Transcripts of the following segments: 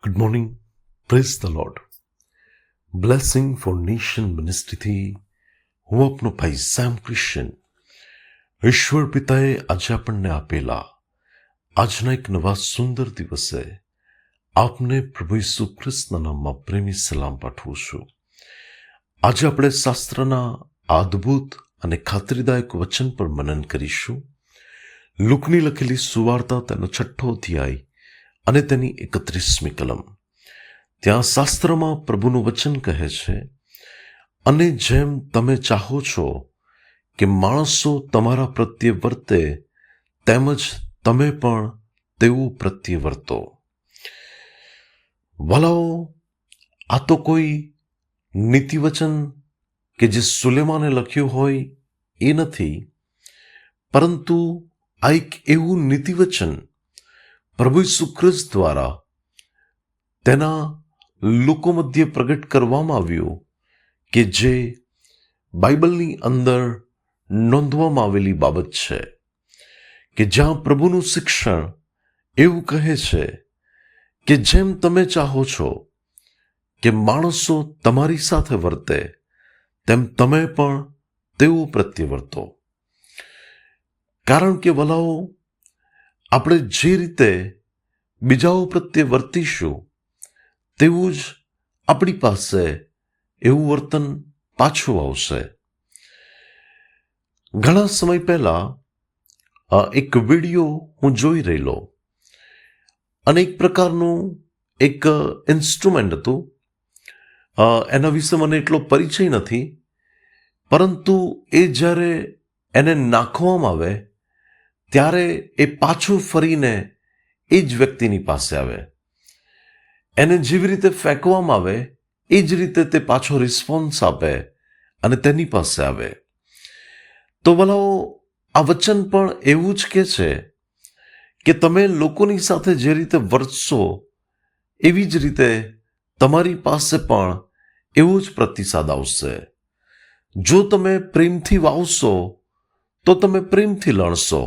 Good morning, praise the lord. Blessing for nation મિનિસ્ટ્રીથી હું આપનો ભાઈ સેમ ક્રિશ્ચન. ઈશ્વર પિતાએ આજે આપણને આપેલા આજના એક નવા સુંદર દિવસે આપને પ્રભુ ઈસુ ખ્રિસ્તના નામમાં પ્રેમી સલામ પાઠવું છું. આજે આપણે શાસ્ત્રના અદ્ભુત અને ખાતરીદાયક વચન પર મનન કરીશું. લુકની લખેલી સુવાર્તા તેનો 6 અધ્યાય અને તેની 31મી કલમ. ત્યાં શાસ્ત્રમાં પ્રભુનું વચન કહે છે, અને જેમ તમે ચાહો છો કે માણસો તમારા પ્રત્યે વર્તે, તેમજ તમે પણ તેઓ પ્રત્યે વર્તો. વાલાઓ, આ તો કોઈ નીતિવચન કે જે સુલેમાને લખ્યું હોય એ નથી, પરંતુ આ એક એવું નીતિવચન પ્રભુ ઈસુ ખ્રિસ્ત દ્વારા તેના લોકો મધ્યે પ્રગટ કરવામાં આવ્યું કે જે બાઇબલની અંદર નોંધવામાં આવેલી બાબત છે, કે જ્યાં પ્રભુનું શિક્ષણ એવું કહે છે કે જેમ તમે ચાહો છો કે માણસો તમારી સાથે વર્તે, તેમ તમે પણ તેઓ પ્રત્યે વર્તો. કારણ કે વલાઓ, આપણે જે રીતે બીજાઓ પ્રત્યે વર્તીશું તેવું જ આપણી પાસે એવું વર્તન પાછું આવશે. ઘણા સમય પહેલા એક વિડીયો હું જોઈ રહેલો, અને એક પ્રકારનું એક ઇન્સ્ટ્રુમેન્ટ હતું. એના વિશે મને એટલો પરિચય નથી, પરંતુ એ જ્યારે એને નાખવામાં આવે ત્યારે એ પાછું ફરીને એ જ વ્યક્તિની પાસે આવે. એને જેવી રીતે ફેંકવામાં આવે એ જ રીતે તે પાછો રિસ્પોન્સ આપે અને તેની પાસે આવે. તો ભલાઓ, આ વચન પણ એવું જ કહે છે કે તમે લોકોની સાથે જે રીતે વર્તશો એવી જ રીતે તમારી પાસે પણ એવો જ પ્રતિસાદ આવશે. જો તમે પ્રેમથી વાવશો તો તમે પ્રેમથી લણશો,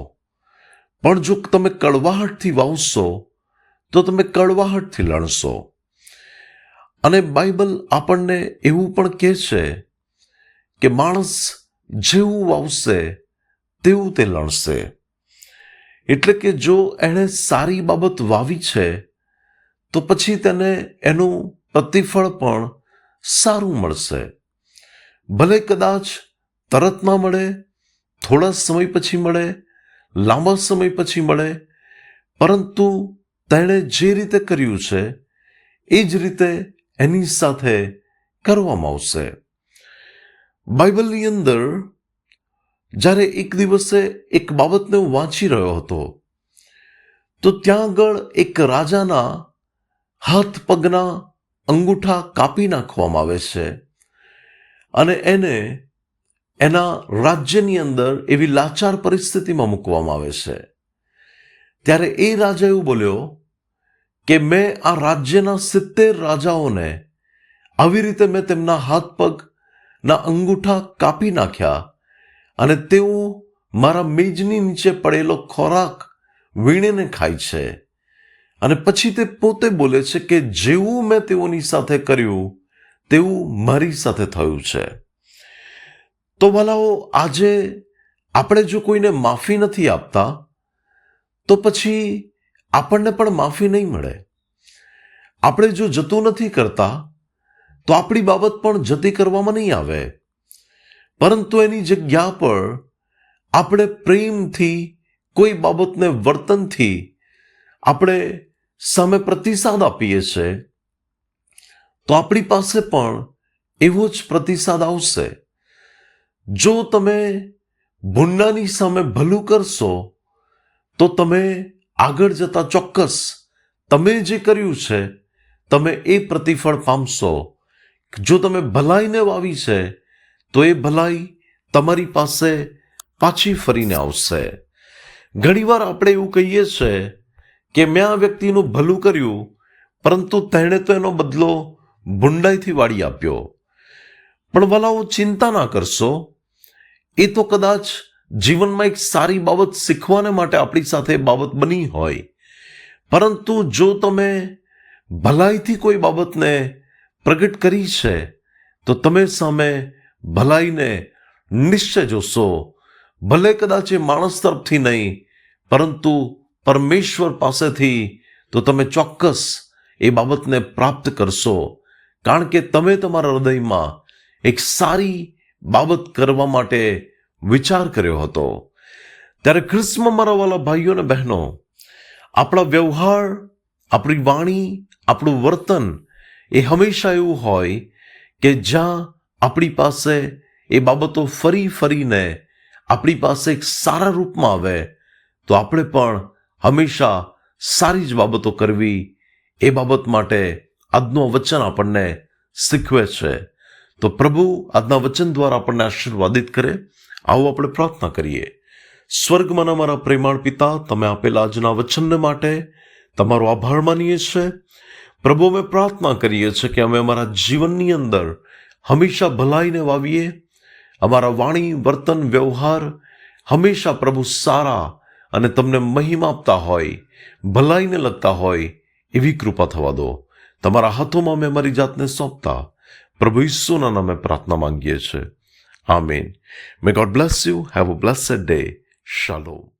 પણ જો તમે કડવાહટથી વાવશો તો તમે કડવાહટથી લણશો. અને બાઇબલ આપણને એવું પણ કહે છે કે માણસ જેવું વાવશે તેવું તે લણશે. એટલે કે જો એણે સારી બાબત વાવી છે તો પછી તેને એનું પ્રતિફળ પણ સારું મળશે. ભલે કદાચ તરત ના મળે, થોડા સમય પછી મળે, લાંબા સમય પછી મળે, પરંતુ તેણે જે રીતે કર્યું છે એ જ રીતે એની સાથે કરવામાં આવશે. બાઇબલની અંદર જ્યારે એક દિવસે એક બાબતને હું વાંચી રહ્યો હતો, તો ત્યાં આગળ એક રાજાના હાથ પગના અંગૂઠા કાપી નાખવામાં આવે છે અને એને એના રાજ્યની અંદર એવી લાચાર પરિસ્થિતિમાં મૂકવામાં આવે છે. ત્યારે એ રાજા એવું બોલ્યો કે મેં આ રાજ્યના 70 રાજાઓને આવી રીતે મેં તેમના હાથ પગના અંગૂઠા કાપી નાખ્યા અને તેઓ મારા મેજની નીચે પડેલો ખોરાક વીણીને ખાય છે. અને પછી તે પોતે બોલે છે કે જેવું મેં તેઓની સાથે કર્યું તેવું મારી સાથે થયું છે. તો ભલાઓ, આજે આપણે જો કોઈને માફી નથી આપતા તો પછી આપણને પણ માફી નહીં મળે. આપણે જો જતું નથી કરતા તો આપણી બાબત પણ જતી કરવામાં નહીં આવે, પરંતુ એની જગ્યા પર આપણે પ્રેમથી કોઈ બાબતને વર્તનથી આપણે સામે પ્રતિસાદ આપીએ છીએ, તો આપણી પાસે પણ એવો જ પ્રતિસાદ આવશે. જો તમે ભૂંડાની સામે ભલું કરશો તો તમે આગળ જતા ચોક્કસ તમે જે કર્યું છે તમે એ પ્રતિફળ પામશો. જો તમે ભલાઈને વાવી છે તો એ ભલાઈ તમારી પાસે પાછી ફરીને આવશે. ઘણીવાર આપણે એવું કહીએ છીએ કે મેં આ વ્યક્તિનું ભલું કર્યું, પરંતુ તેણે તો એનો બદલો ભૂંડાઈથી વાળી આપ્યો. પણ ભલાઓ, ચિંતા ના કરશો, એ તો કદાચ જીવનમાં એક સારી બાબત શીખવાને માટે આપણી સાથે બાબત બની હોય, પરંતુ જો તમે ભલાઈથી કોઈ બાબતને પ્રગટ કરી છે તો તમે સામે ભલાઈને નિશ્ચય જોશો. ભલે કદાચ એ માણસ તરફથી નહીં, પરંતુ પરમેશ્વર પાસેથી તો તમે ચોક્કસ એ બાબતને પ્રાપ્ત કરશો, કારણ કે તમે તમારા હૃદયમાં એક સારી બાબત કરવા માટે વિચાર કર્યો હતો. ત્યારે ખ્રિસ્તમાં મારા વાલા ભાઈઓ અને બહેનો, આપણા વ્યવહાર, આપણી વાણી, આપણું વર્તન એ હંમેશા એવું હોય કે જ્યાં આપણી પાસે એ બાબતો ફરી ફરીને આપણી પાસે એક સારા રૂપમાં આવે તો આપણે પણ હંમેશા સારી જ બાબતો કરવી, એ બાબત માટે આજનું વચન આપણને શીખવે છે. તો પ્રભુ આજના વચન દ્વારા આપણને આશીર્વાદિત કરે. આવો આપણે પ્રાર્થના કરીએ. સ્વર્ગમાંના મારા પ્રેમાળ પિતા, તમે આપેલા આજના વચનને માટે તમારો આભાર માનીએ છીએ. પ્રભુ, અમે પ્રાર્થના કરીએ છીએ કે અમે અમારા જીવનની અંદર હંમેશા ભલાઈને વાવીએ. અમારા વાણી, વર્તન, વ્યવહાર હંમેશા પ્રભુ સારા અને તમને મહિમા આપતા હોય, ભલાઈને લગતા હોય એવી કૃપા થવા દો. તમારા હાથોમાં અમે અમારી જાતને સોંપતા પ્રભુ ઈસુના નામે પ્રાર્થના માંગીએ છીએ. Amen. May God bless you. Have a blessed day. શાલોમ.